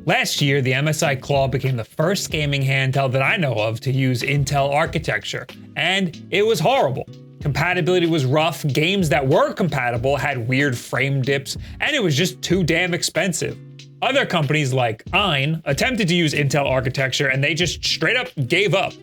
Last year, the MSI Claw became the first gaming handheld that I know of to use Intel architecture, and it was horrible. Compatibility was rough, games that were compatible had weird frame dips, and it was just too damn expensive. Other companies like Ein attempted to use Intel architecture and they just straight up gave up.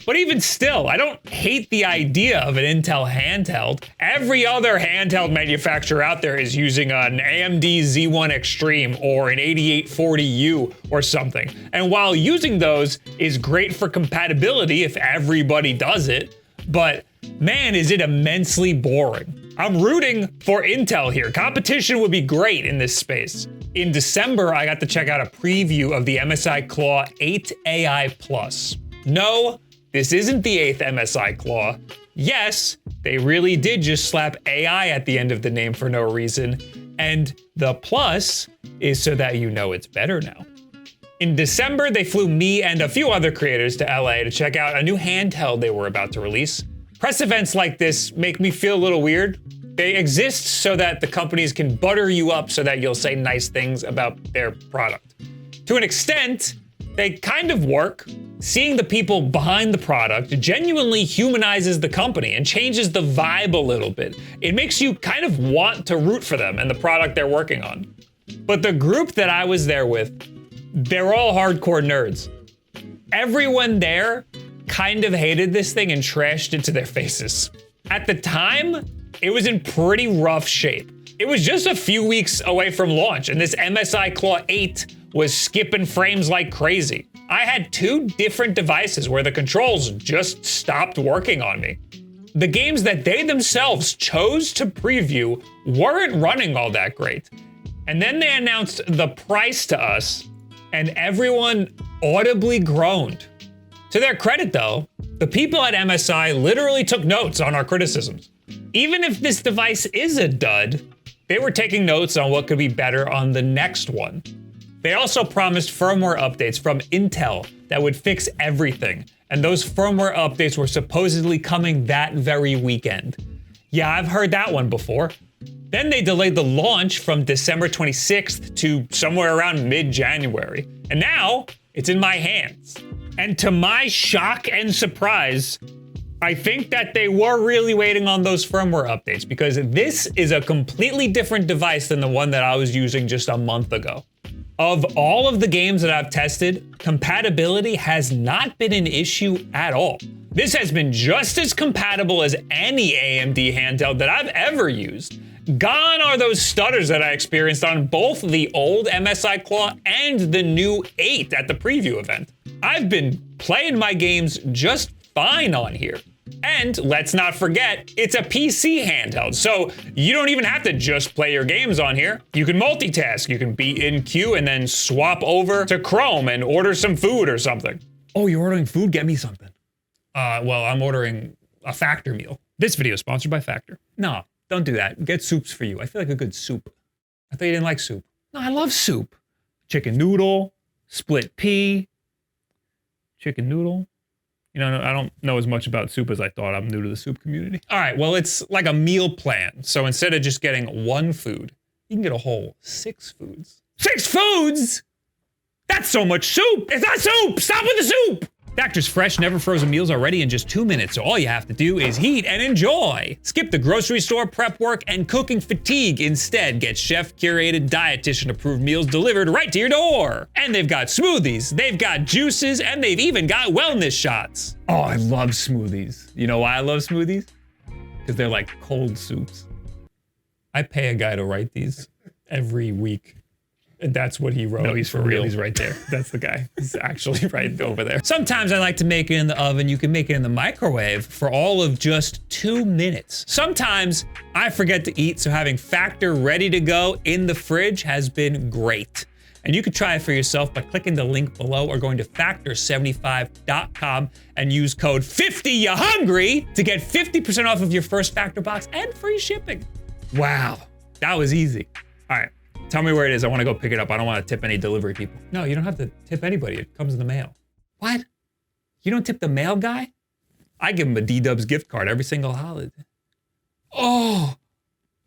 But even still, I don't hate the idea of an Intel handheld. Every other handheld manufacturer out there is using an AMD Z1 Extreme or an 8840U or something. And while using those is great for compatibility if everybody does it, but man, is it immensely boring. I'm rooting for Intel here. Competition would be great in this space. In December, I got to check out a preview of the MSI Claw 8 AI Plus. No, this isn't the 8th MSI Claw. Yes, they really did just slap AI at the end of the name for no reason, and the plus is so that you know it's better now. In December, they flew me and a few other creators to LA to check out a new handheld they were about to release. Press events like this make me feel a little weird. They exist so that the companies can butter you up so that you'll say nice things about their product. To an extent, they kind of work. Seeing the people behind the product genuinely humanizes the company and changes the vibe a little bit. It makes you kind of want to root for them and the product they're working on. But the group that I was there with, they're all hardcore nerds. Everyone there kind of hated this thing and trashed it to their faces. At the time, it was in pretty rough shape. It was just a few weeks away from launch, and this MSI Claw 8 was skipping frames like crazy. I had 2 different devices where the controls just stopped working on me. The games that they themselves chose to preview weren't running all that great. And then they announced the price to us, and everyone audibly groaned. To their credit though, the people at MSI literally took notes on our criticisms. Even if this device is a dud, they were taking notes on what could be better on the next one. They also promised firmware updates from Intel that would fix everything, and those firmware updates were supposedly coming that very weekend. Yeah, I've heard that one before. Then they delayed the launch from December 26th to somewhere around mid-January, and now it's in my hands. And to my shock and surprise, I think that they were really waiting on those firmware updates because this is a completely different device than the one that I was using just a month ago. Of all of the games that I've tested, compatibility has not been an issue at all. This has been just as compatible as any AMD handheld that I've ever used. Gone are those stutters that I experienced on both the old MSI Claw and the new 8 at the preview event. I've been playing my games just fine on here. And let's not forget, it's a PC handheld, so you don't even have to just play your games on here. You can multitask. You can be in queue and then swap over to Chrome and order some food or something. Oh, you're ordering food? Get me something. Well, I'm ordering a Factor meal. This video is sponsored by Factor. No, don't do that. Get soups for you. I feel like a good soup. I thought you didn't like soup. No, I love soup. Chicken noodle, split pea, chicken noodle. You know, I don't know as much about soup as I thought. I'm new to the soup community. All right, well, it's like a meal plan. So instead of just getting one food, you can get a whole 6 foods. 6 foods? That's so much soup. It's not soup. Stop with the soup. Factor's fresh, never frozen meals are ready in just 2 minutes, so all you have to do is heat and enjoy. Skip the grocery store prep work and cooking fatigue. Instead, get chef-curated, dietitian-approved meals delivered right to your door. And they've got smoothies, they've got juices, and they've even got wellness shots. Oh, I love smoothies. You know why I love smoothies? Because they're like cold soups. I pay a guy to write these every week. And that's what he wrote. No, he's for real. He's right there. That's the guy. He's actually right over there. Sometimes I like to make it in the oven. You can make it in the microwave for all of just 2 minutes. Sometimes I forget to eat, so having Factor ready to go in the fridge has been great. And you can try it for yourself by clicking the link below or going to factor75.com and use code 50YOUHUNGRY to get 50% off of your first Factor box and free shipping. Wow, that was easy. All right. Tell me where it is. I want to go pick it up. I don't want to tip any delivery people. No, you don't have to tip anybody. It comes in the mail. What? You don't tip the mail guy? I give him a D-Dubs gift card every single holiday. Oh,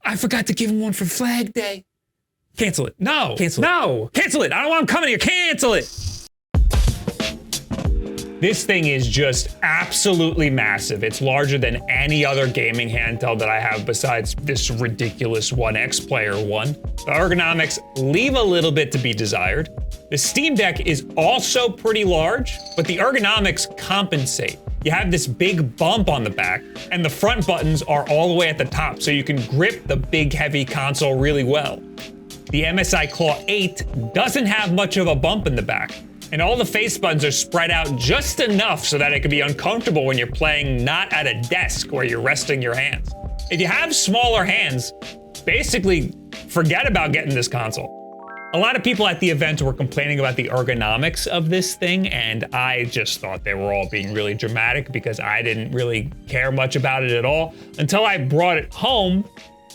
I forgot to give him one for Flag Day. Cancel it. No. Cancel it. No. Cancel it. I don't want him coming here. Cancel it. This thing is just absolutely massive. It's larger than any other gaming handheld that I have besides this ridiculous 1X Player one. The ergonomics leave a little bit to be desired. The Steam Deck is also pretty large, but the ergonomics compensate. You have this big bump on the back, and the front buttons are all the way at the top, so you can grip the big heavy console really well. The MSI Claw 8 doesn't have much of a bump in the back, and all the face buttons are spread out just enough so that it can be uncomfortable when you're playing not at a desk where you're resting your hands. If you have smaller hands, basically forget about getting this console. A lot of people at the event were complaining about the ergonomics of this thing, and I just thought they were all being really dramatic because I didn't really care much about it at all until I brought it home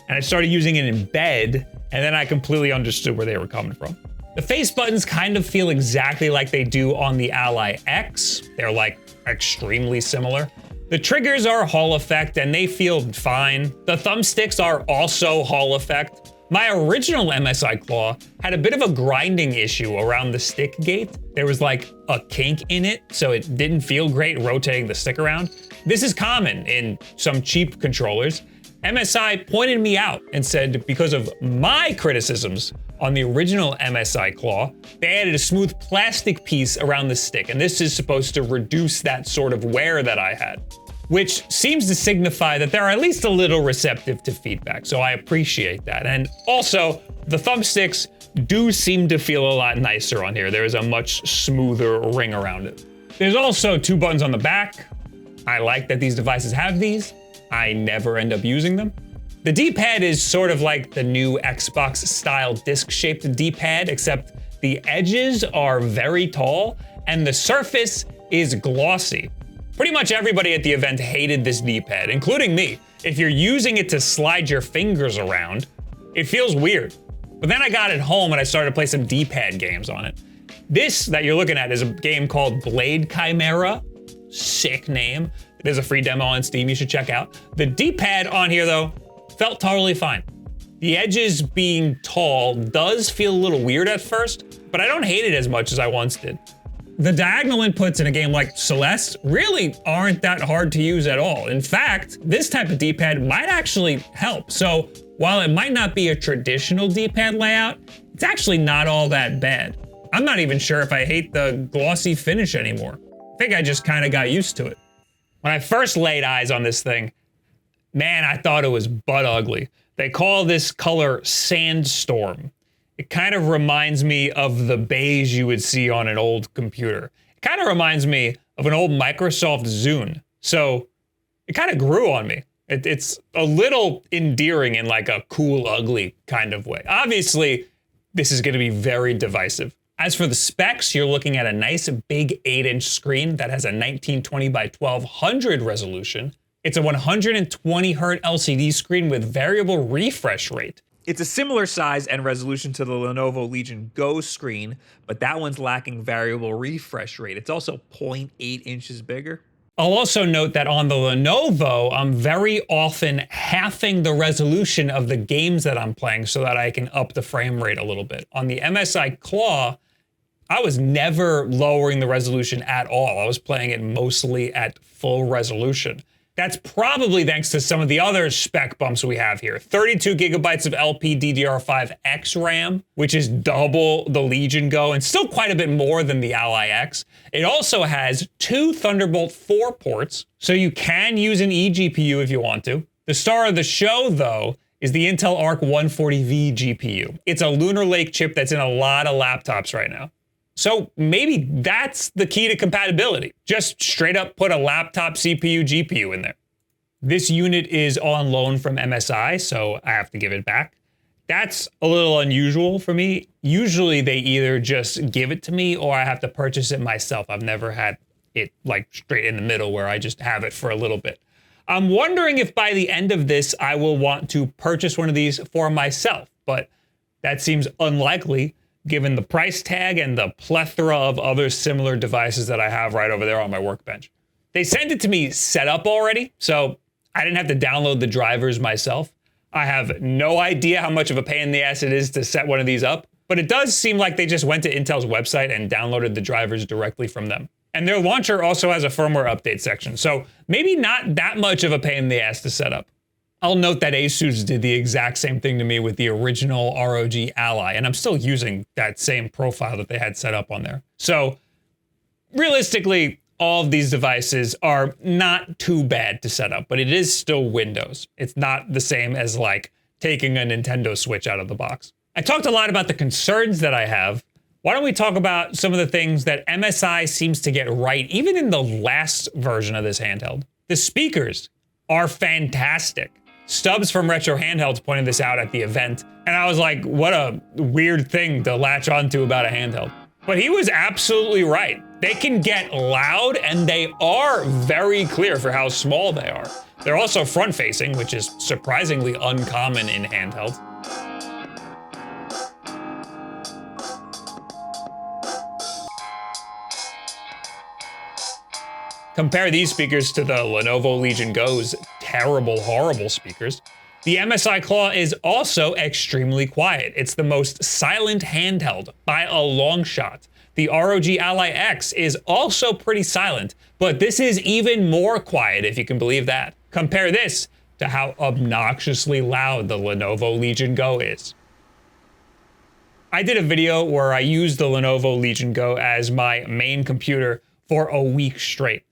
and I started using it in bed, and then I completely understood where they were coming from. The face buttons kind of feel exactly like they do on the Ally X. They're like extremely similar. The triggers are Hall effect and they feel fine. The thumbsticks are also Hall effect. My original MSI Claw had a bit of a grinding issue around the stick gate. There was like a kink in it, so it didn't feel great rotating the stick around. This is common in some cheap controllers. MSI pointed me out and said because of my criticisms on the original MSI Claw, they added a smooth plastic piece around the stick, and this is supposed to reduce that sort of wear that I had, which seems to signify that they're at least a little receptive to feedback, so I appreciate that. And also, the thumbsticks do seem to feel a lot nicer on here. There is a much smoother ring around it. There's also 2 buttons on the back. I like that these devices have these. I never end up using them. The D-pad is sort of like the new Xbox-style disc-shaped D-pad, except the edges are very tall and the surface is glossy. Pretty much everybody at the event hated this D-pad, including me. If you're using it to slide your fingers around, it feels weird. But then I got it home and I started to play some D-pad games on it. This that you're looking at is a game called Blade Chimera. Sick name. There's a free demo on Steam you should check out. The D-pad on here though, felt totally fine. The edges being tall does feel a little weird at first, but I don't hate it as much as I once did. The diagonal inputs in a game like Celeste really aren't that hard to use at all. In fact, this type of D-pad might actually help. So while it might not be a traditional D-pad layout, it's actually not all that bad. I'm not even sure if I hate the glossy finish anymore. I think I just kind of got used to it. When I first laid eyes on this thing, man, I thought it was butt ugly. They call this color Sandstorm. It kind of reminds me of the beige you would see on an old computer. It kind of reminds me of an old Microsoft Zune. So it kind of grew on me. It's a little endearing in like a cool, ugly kind of way. Obviously, this is going to be very divisive. As for the specs, you're looking at a nice big 8-inch screen that has a 1920 by 1200 resolution. It's a 120 Hz LCD screen with variable refresh rate. It's a similar size and resolution to the Lenovo Legion Go screen, but that one's lacking variable refresh rate. It's also 0.8 inches bigger. I'll also note that on the Lenovo, I'm very often halving the resolution of the games that I'm playing so that I can up the frame rate a little bit. On the MSI Claw, I was never lowering the resolution at all. I was playing it mostly at full resolution. That's probably thanks to some of the other spec bumps we have here. 32 gigabytes of LPDDR5X RAM, which is double the Legion Go and still quite a bit more than the Ally X. It also has 2 Thunderbolt 4 ports, so you can use an eGPU if you want to. The star of the show, though, is the Intel Arc 140V GPU. It's a Lunar Lake chip that's in a lot of laptops right now. So maybe that's the key to compatibility. Just straight up put a laptop CPU GPU in there. This unit is on loan from MSI, so I have to give it back. That's a little unusual for me. Usually they either just give it to me or I have to purchase it myself. I've never had it like straight in the middle where I just have it for a little bit. I'm wondering if by the end of this, I will want to purchase one of these for myself, but that seems unlikely given the price tag and the plethora of other similar devices that I have right over there on my workbench. They sent it to me set up already, so I didn't have to download the drivers myself. I have no idea how much of a pain in the ass it is to set one of these up, but it does seem like they just went to Intel's website and downloaded the drivers directly from them. And their launcher also has a firmware update section, so maybe not that much of a pain in the ass to set up. I'll note that Asus did the exact same thing to me with the original ROG Ally, and I'm still using that same profile that they had set up on there. So realistically, all of these devices are not too bad to set up, but it is still Windows. It's not the same as like taking a Nintendo Switch out of the box. I talked a lot about the concerns that I have. Why don't we talk about some of the things that MSI seems to get right, even in the last version of this handheld? The speakers are fantastic. Stubbs from Retro Handhelds pointed this out at the event, and I was like, what a weird thing to latch onto about a handheld. But he was absolutely right. They can get loud, and they are very clear for how small they are. They're also front-facing, which is surprisingly uncommon in handhelds. Compare these speakers to the Lenovo Legion Go's terrible, horrible speakers. The MSI Claw is also extremely quiet. It's the most silent handheld by a long shot. The ROG Ally X is also pretty silent, but this is even more quiet if you can believe that. Compare this to how obnoxiously loud the Lenovo Legion Go is. I did a video where I used the Lenovo Legion Go as my main computer for a week straight.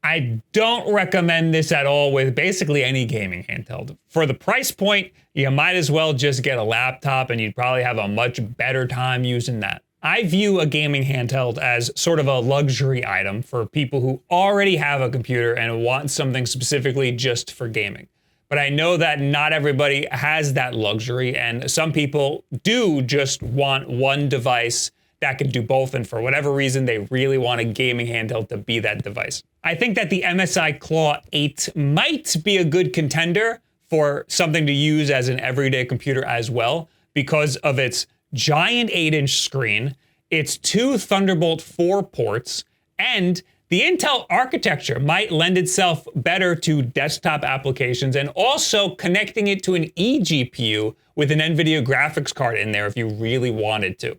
I don't recommend this at all with basically any gaming handheld. For the price point, you might as well just get a laptop and you'd probably have a much better time using that. I view a gaming handheld as sort of a luxury item for people who already have a computer and want something specifically just for gaming. But I know that not everybody has that luxury, and some people do just want one device that can do both, and for whatever reason, they really want a gaming handheld to be that device. I think that the MSI Claw 8 might be a good contender for something to use as an everyday computer as well, because of its giant 8-inch screen, its 2 Thunderbolt 4 ports, and the Intel architecture might lend itself better to desktop applications, and also connecting it to an eGPU with an NVIDIA graphics card in there if you really wanted to.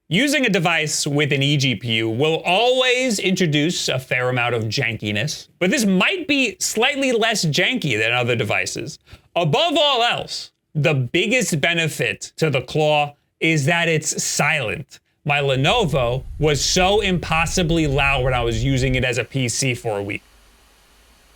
Using a device with an eGPU will always introduce a fair amount of jankiness, but this might be slightly less janky than other devices. Above all else, the biggest benefit to the Claw is that it's silent. My Lenovo was so impossibly loud when I was using it as a PC for a week.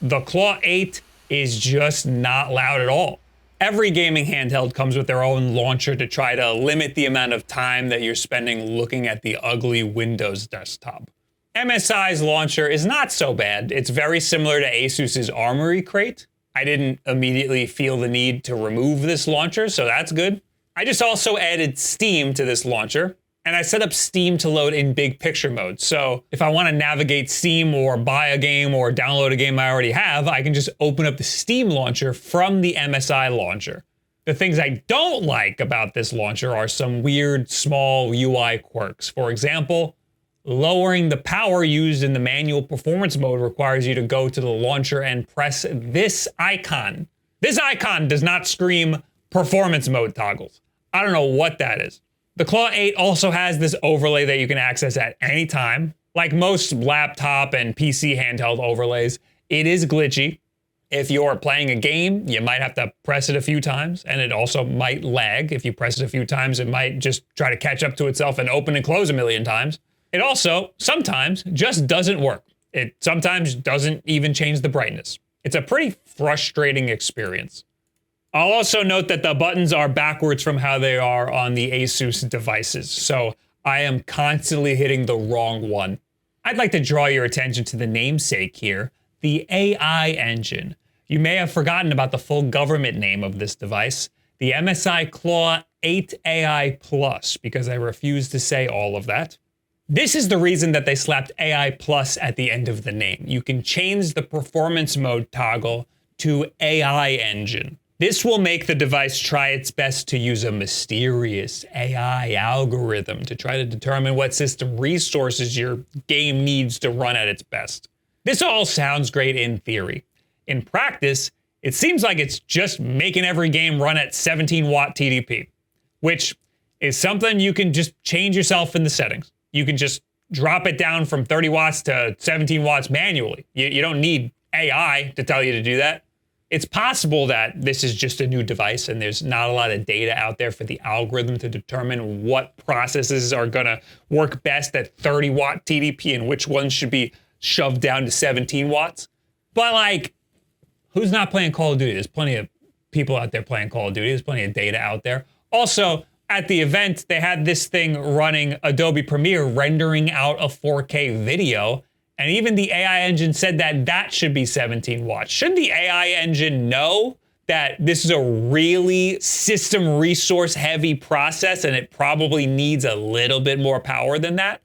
The Claw 8 is just not loud at all. Every gaming handheld comes with their own launcher to try to limit the amount of time that you're spending looking at the ugly Windows desktop. MSI's launcher is not so bad. It's very similar to Asus's Armory Crate. I didn't immediately feel the need to remove this launcher, so that's good. I just also added Steam to this launcher, and I set up Steam to load in big picture mode. So if I want to navigate Steam or buy a game or download a game I already have, I can just open up the Steam launcher from the MSI launcher. The things I don't like about this launcher are some weird small UI quirks. For example, lowering the power used in the manual performance mode requires you to go to the launcher and press this icon. This icon does not scream performance mode toggles. I don't know what that is. The Claw 8 also has this overlay that you can access at any time. Like most laptop and PC handheld overlays, it is glitchy. If you're playing a game, you might have to press it a few times, and it also might lag. If you press it a few times, it might just try to catch up to itself and open and close a million times. It also, sometimes, just doesn't work. It sometimes doesn't even change the brightness. It's a pretty frustrating experience. I'll also note that the buttons are backwards from how they are on the Asus devices, so I am constantly hitting the wrong one. I'd like to draw your attention to the namesake here, the AI engine. You may have forgotten about the full government name of this device, the MSI Claw 8 AI Plus, because I refuse to say all of that. This is the reason that they slapped AI Plus at the end of the name. You can change the performance mode toggle to AI engine. This will make the device try its best to use a mysterious AI algorithm to try to determine what system resources your game needs to run at its best. This all sounds great in theory. In practice, it seems like it's just making every game run at 17 watt TDP, which is something you can just change yourself in the settings. You can just drop it down from 30 watts to 17 watts manually. You don't need AI to tell you to do that. It's possible that this is just a new device and there's not a lot of data out there for the algorithm to determine what processes are gonna work best at 30 watt TDP and which ones should be shoved down to 17 watts. But like, who's not playing Call of Duty? There's plenty of people out there playing Call of Duty. There's plenty of data out there. Also, at the event, they had this thing running Adobe Premiere rendering out a 4K video. And even the AI engine said that that should be 17 watts. Shouldn't the AI engine know that this is a really system resource heavy process and it probably needs a little bit more power than that?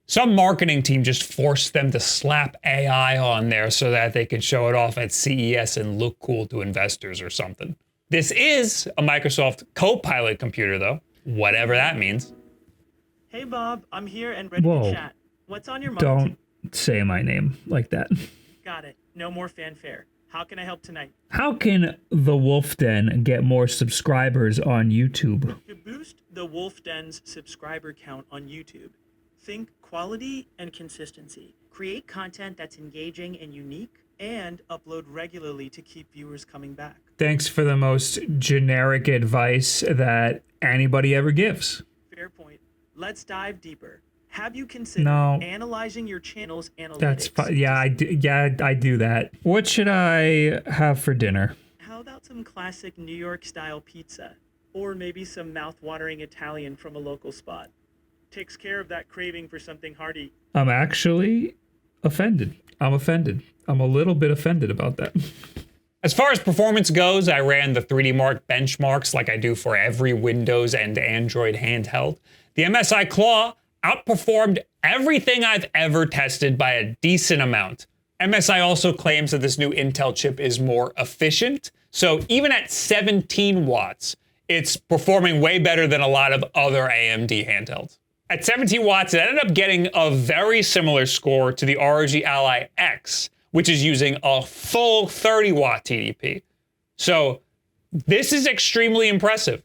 Some marketing team just forced them to slap AI on there so that they could show it off at CES and look cool to investors or something. This is a Microsoft Copilot computer though, whatever that means. Hey Bob, I'm here and ready to chat. What's on your mind? Don't say my name like that. Got it. No more fanfare. How can I help tonight? How can the Wulff Den get more subscribers on YouTube? To boost the Wulff Den's subscriber count on YouTube, think quality and consistency. Create content that's engaging and unique, and upload regularly to keep viewers coming back. Thanks for the most generic advice that anybody ever gives. Fair point. Let's dive deeper. Have you considered analyzing your channel's analytics? That's fine. Yeah, I do that. What should I have for dinner? How about some classic New York style pizza? Or maybe some mouth-watering Italian from a local spot. Takes care of that craving for something hearty. I'm actually offended. I'm offended. I'm a little bit offended about that. As far as performance goes, I ran the 3D Mark benchmarks like I do for every Windows and Android handheld. The MSI Claw outperformed everything I've ever tested by a decent amount. MSI also claims that this new Intel chip is more efficient, so even at 17 watts, it's performing way better than a lot of other AMD handhelds. At 17 watts, it ended up getting a very similar score to the ROG Ally X, which is using a full 30 watt TDP. So this is extremely impressive.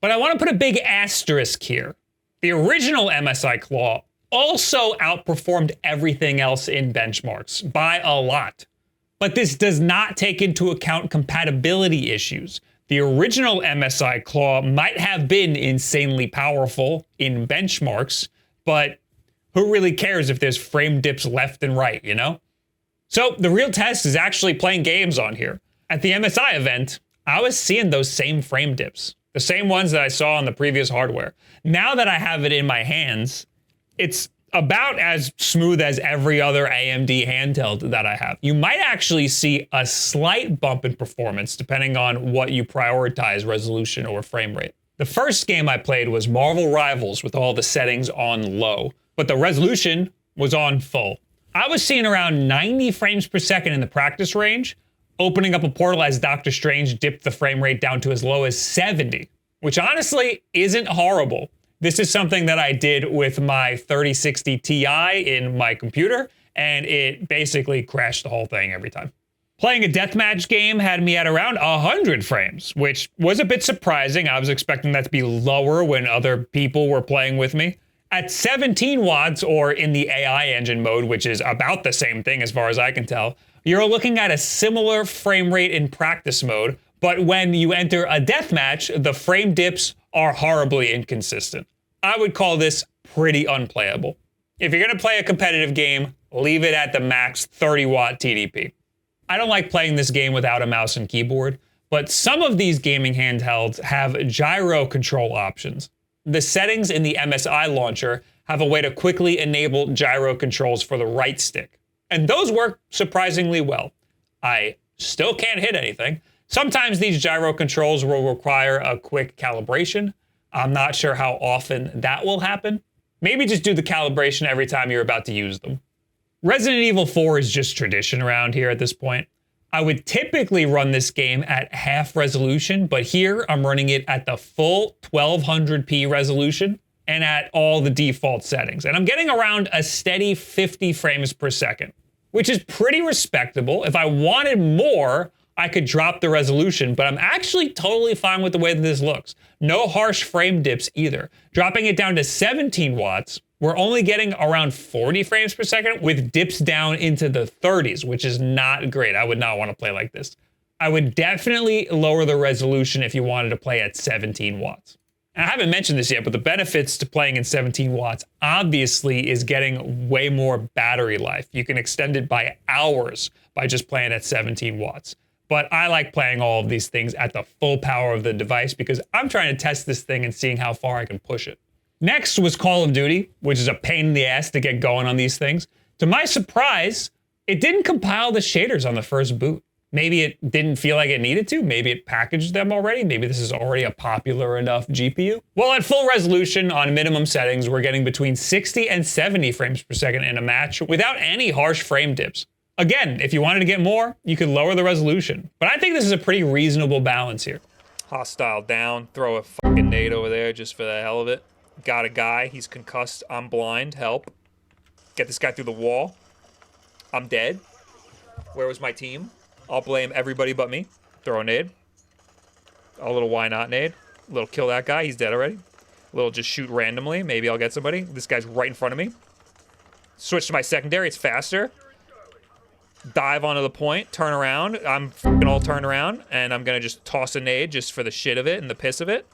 But I want to put a big asterisk here. The original MSI Claw also outperformed everything else in benchmarks by a lot. But this does not take into account compatibility issues. The original MSI Claw might have been insanely powerful in benchmarks, but who really cares if there's frame dips left and right, you know? So the real test is actually playing games on here. At the MSI event, I was seeing those same frame dips. The same ones that I saw on the previous hardware. Now that I have it in my hands, it's about as smooth as every other AMD handheld that I have. You might actually see a slight bump in performance depending on what you prioritize, resolution or frame rate. The first game I played was Marvel Rivals with all the settings on low, but the resolution was on full. I was seeing around 90 frames per second in the practice range. Opening up a portal as Doctor Strange dipped the frame rate down to as low as 70, which honestly isn't horrible. This is something that I did with my 3060 Ti in my computer, and it basically crashed the whole thing every time. Playing a deathmatch game had me at around 100 frames, which was a bit surprising. I was expecting that to be lower when other people were playing with me. At 17 watts, or in the AI engine mode, which is about the same thing as far as I can tell, you're looking at a similar frame rate in practice mode, but when you enter a deathmatch, the frame dips are horribly inconsistent. I would call this pretty unplayable. If you're gonna play a competitive game, leave it at the max 30 watt TDP. I don't like playing this game without a mouse and keyboard, but some of these gaming handhelds have gyro control options. The settings in the MSI launcher have a way to quickly enable gyro controls for the right stick. And those work surprisingly well. I still can't hit anything. Sometimes these gyro controls will require a quick calibration. I'm not sure how often that will happen. Maybe just do the calibration every time you're about to use them. Resident Evil 4 is just tradition around here at this point. I would typically run this game at half resolution, but here I'm running it at the full 1200p resolution and at all the default settings. And I'm getting around a steady 50 frames per second, which is pretty respectable. If I wanted more, I could drop the resolution, but I'm actually totally fine with the way that this looks. No harsh frame dips either. Dropping it down to 17 watts, we're only getting around 40 frames per second with dips down into the 30s, which is not great. I would not want to play like this. I would definitely lower the resolution if you wanted to play at 17 watts. I haven't mentioned this yet, but the benefits to playing in 17 watts obviously is getting way more battery life. You can extend it by hours by just playing at 17 watts. But I like playing all of these things at the full power of the device because I'm trying to test this thing and seeing how far I can push it. Next was Call of Duty, which is a pain in the ass to get going on these things. To my surprise, it didn't compile the shaders on the first boot. Maybe it didn't feel like it needed to. Maybe it packaged them already. Maybe this is already a popular enough GPU. Well, at full resolution on minimum settings, we're getting between 60 and 70 frames per second in a match without any harsh frame dips. Again, if you wanted to get more, you could lower the resolution. But I think this is a pretty reasonable balance here. Hostile down, throw a fucking nade over there just for the hell of it. Got a guy, he's concussed, I'm blind, help. Get this guy through the wall. I'm dead. Where was my team? I'll blame everybody but me. Throw a nade. A little why not nade. A little kill that guy, he's dead already. A little just shoot randomly, maybe I'll get somebody. This guy's right in front of me. Switch to my secondary, it's faster. Dive onto the point, turn around. I'm fucking all turned around, and I'm gonna just toss a nade just for the shit of it and the piss of it.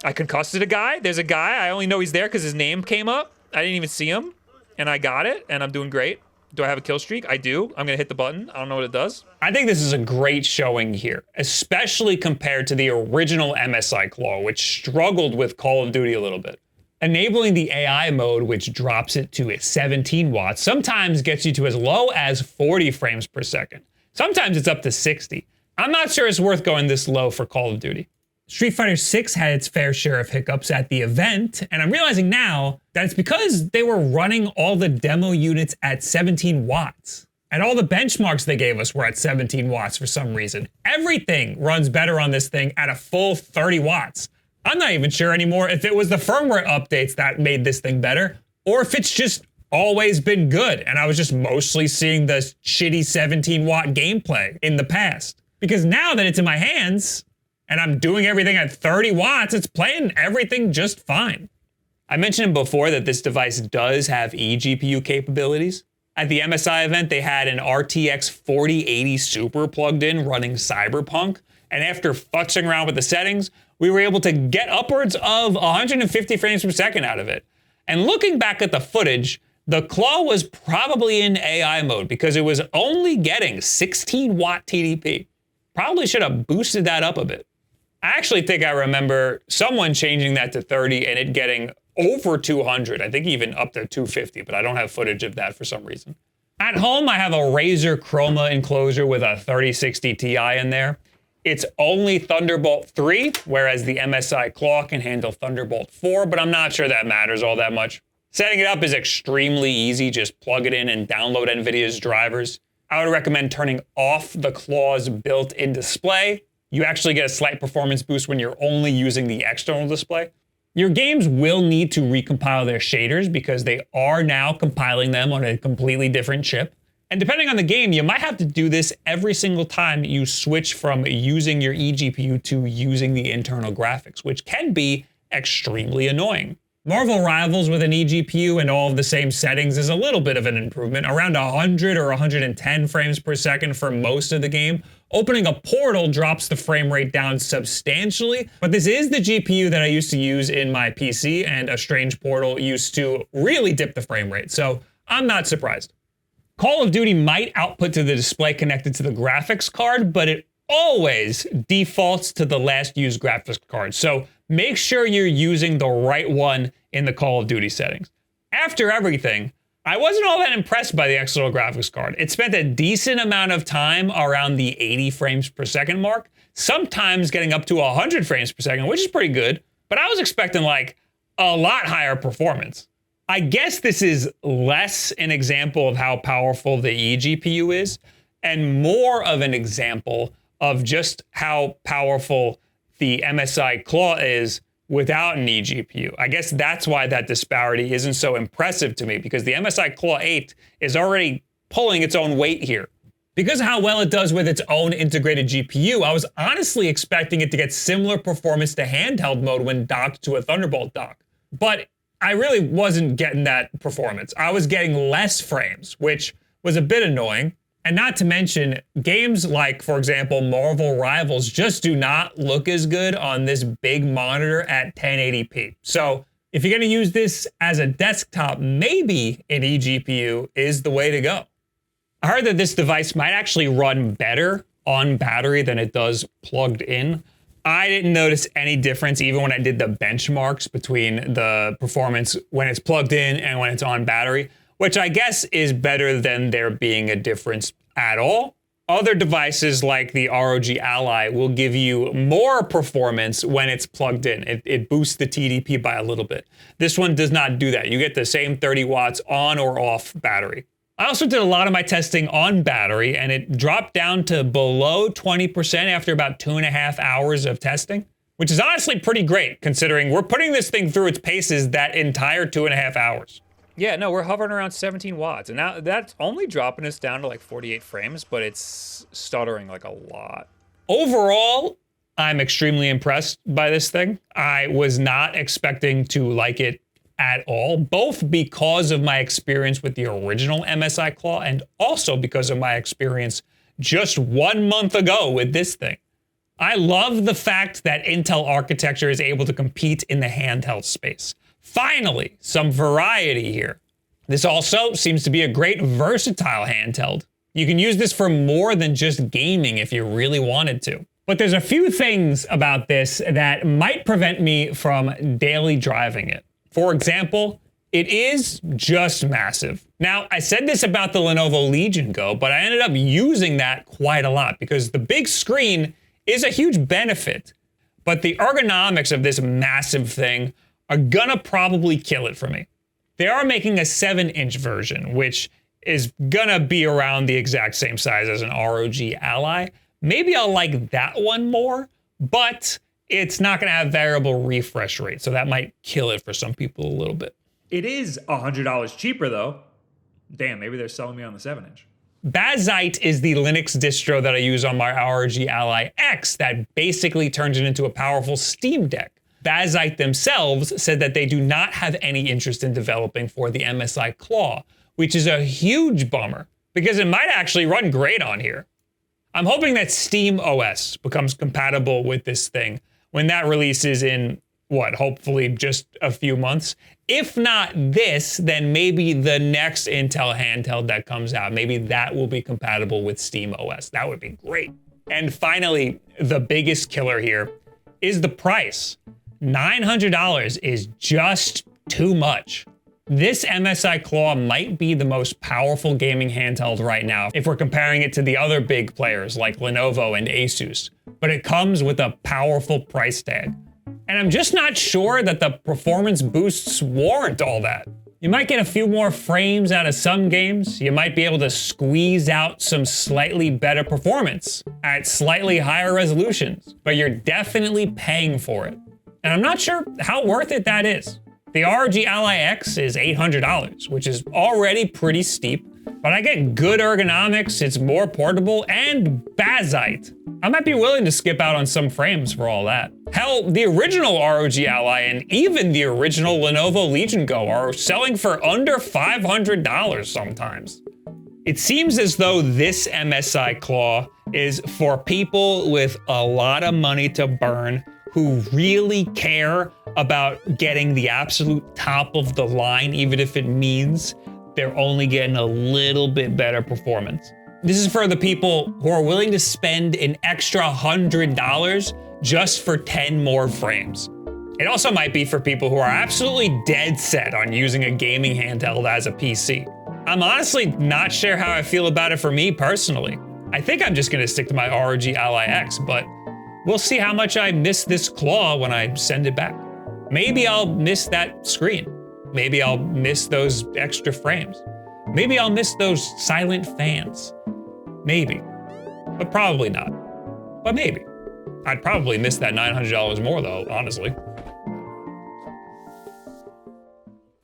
I concussed a guy. There's a guy. I only know he's there because his name came up. I didn't even see him. And I got it. And I'm doing great. Do I have a kill streak? I do. I'm going to hit the button. I don't know what it does. I think this is a great showing here, especially compared to the original MSI Claw, which struggled with Call of Duty a little bit. Enabling the AI mode, which drops it to 17 watts, sometimes gets you to as low as 40 frames per second. Sometimes it's up to 60. I'm not sure it's worth going this low for Call of Duty. Street Fighter 6 had its fair share of hiccups at the event, and I'm realizing now that it's because they were running all the demo units at 17 watts. And all the benchmarks they gave us were at 17 watts for some reason. Everything runs better on this thing at a full 30 watts. I'm not even sure anymore if it was the firmware updates that made this thing better, or if it's just always been good, and I was just mostly seeing the shitty 17 watt gameplay in the past. Because now that it's in my hands, and I'm doing everything at 30 watts, it's playing everything just fine. I mentioned before that this device does have eGPU capabilities. At the MSI event, they had an RTX 4080 Super plugged in running Cyberpunk, and after futzing around with the settings, we were able to get upwards of 150 frames per second out of it. And looking back at the footage, the Claw was probably in AI mode because it was only getting 16 watt TDP. Probably should have boosted that up a bit. I actually think I remember someone changing that to 30 and it getting over 200. I think even up to 250, but I don't have footage of that for some reason. At home, I have a Razer Chroma enclosure with a 3060 Ti in there. It's only Thunderbolt 3, whereas the MSI Claw can handle Thunderbolt 4, but I'm not sure that matters all that much. Setting it up is extremely easy. Just plug it in and download NVIDIA's drivers. I would recommend turning off the Claw's built-in display. You actually get a slight performance boost when you're only using the external display. Your games will need to recompile their shaders because they are now compiling them on a completely different chip. And depending on the game, you might have to do this every single time you switch from using your eGPU to using the internal graphics, which can be extremely annoying. Marvel Rivals with an eGPU and all of the same settings is a little bit of an improvement, around 100 or 110 frames per second for most of the game. Opening a portal drops the frame rate down substantially, but this is the GPU that I used to use in my PC, and a strange portal used to really dip the frame rate, so I'm not surprised. Call of Duty might output to the display connected to the graphics card, but it always defaults to the last used graphics card, so make sure you're using the right one in the Call of Duty settings. After everything, I wasn't all that impressed by the external graphics card. It spent a decent amount of time around the 80 frames per second mark, sometimes getting up to 100 frames per second, which is pretty good, but I was expecting like a lot higher performance. I guess this is less an example of how powerful the eGPU is, and more of an example of just how powerful the MSI Claw is without an eGPU. I guess that's why that disparity isn't so impressive to me, because the MSI Claw 8 is already pulling its own weight here. Because of how well it does with its own integrated GPU, I was honestly expecting it to get similar performance to handheld mode when docked to a Thunderbolt dock. But I really wasn't getting that performance. I was getting less frames, which was a bit annoying. And not to mention, games like, for example, Marvel Rivals just do not look as good on this big monitor at 1080p. So if you're gonna use this as a desktop, maybe an eGPU is the way to go. I heard that this device might actually run better on battery than it does plugged in. I didn't notice any difference even when I did the benchmarks between the performance when it's plugged in and when it's on battery, which I guess is better than there being a difference at all. Other devices like the ROG Ally will give you more performance when it's plugged in. It boosts the TDP by a little bit. This one does not do that. You get the same 30 watts on or off battery. I also did a lot of my testing on battery, and it dropped down to below 20% after about 2.5 hours of testing, which is honestly pretty great considering we're putting this thing through its paces that entire 2.5 hours. Yeah, no, we're hovering around 17 watts, and now that's only dropping us down to like 48 frames, but it's stuttering like a lot. Overall, I'm extremely impressed by this thing. I was not expecting to like it at all, both because of my experience with the original MSI Claw and also because of my experience just 1 month ago with this thing. I love the fact that Intel architecture is able to compete in the handheld space. Finally, some variety here. This also seems to be a great versatile handheld. You can use this for more than just gaming if you really wanted to. But there's a few things about this that might prevent me from daily driving it. For example, it is just massive. Now, I said this about the Lenovo Legion Go, but I ended up using that quite a lot because the big screen is a huge benefit. But the ergonomics of this massive thing are gonna probably kill it for me. They are making a 7-inch version, which is gonna be around the exact same size as an ROG Ally. Maybe I'll like that one more, but it's not gonna have variable refresh rate, so that might kill it for some people a little bit. It is $100 cheaper though. Damn, maybe they're selling me on the 7-inch. Bazzite is the Linux distro that I use on my ROG Ally X that basically turns it into a powerful Steam Deck. Bazzite themselves said that they do not have any interest in developing for the MSI Claw, which is a huge bummer because it might actually run great on here. I'm hoping that Steam OS becomes compatible with this thing when that releases in, hopefully just a few months. If not this, then maybe the next Intel handheld that comes out, maybe that will be compatible with Steam OS. That would be great. And finally, the biggest killer here is the price. $900 is just too much. This MSI Claw might be the most powerful gaming handheld right now if we're comparing it to the other big players like Lenovo and Asus, but it comes with a powerful price tag. And I'm just not sure that the performance boosts warrant all that. You might get a few more frames out of some games, you might be able to squeeze out some slightly better performance at slightly higher resolutions, but you're definitely paying for it. And I'm not sure how worth it that is. The ROG Ally X is $800, which is already pretty steep, but I get good ergonomics, it's more portable, and Bazzite. I might be willing to skip out on some frames for all that. Hell, the original ROG Ally and even the original Lenovo Legion Go are selling for under $500 sometimes. It seems as though this MSI Claw is for people with a lot of money to burn who really care about getting the absolute top of the line, even if it means they're only getting a little bit better performance. This is for the people who are willing to spend an extra $100 just for 10 more frames. It also might be for people who are absolutely dead set on using a gaming handheld as a PC. I'm honestly not sure how I feel about it for me personally. I think I'm just gonna stick to my ROG Ally X, but we'll see how much I miss this Claw when I send it back. Maybe I'll miss that screen. Maybe I'll miss those extra frames. Maybe I'll miss those silent fans. Maybe, but probably not. But maybe. I'd probably miss that $900 more though, honestly.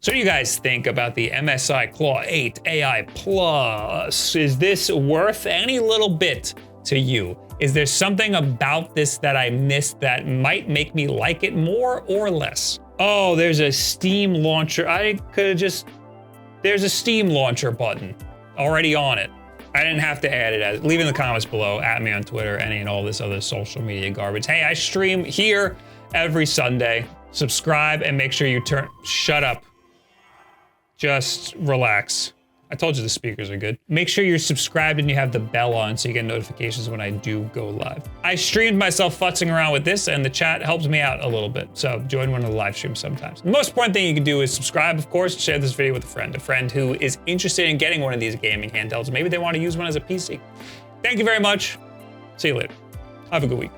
So what do you guys think about the MSI Claw 8 AI Plus? Is this worth any little bit to you? Is there something about this that I missed that might make me like it more or less? Oh, there's a Steam launcher. There's a Steam launcher button already on it. I didn't have to add it. Leave in the comments below, at me on Twitter, and all this other social media garbage. Hey, I stream here every Sunday. Subscribe and make sure you shut up. Just relax. I told you the speakers are good. Make sure you're subscribed and you have the bell on so you get notifications when I do go live. I streamed myself futzing around with this and the chat helps me out a little bit. So join one of the live streams sometimes. The most important thing you can do is subscribe, of course, share this video with a friend who is interested in getting one of these gaming handhelds. Maybe they want to use one as a PC. Thank you very much. See you later. Have a good week.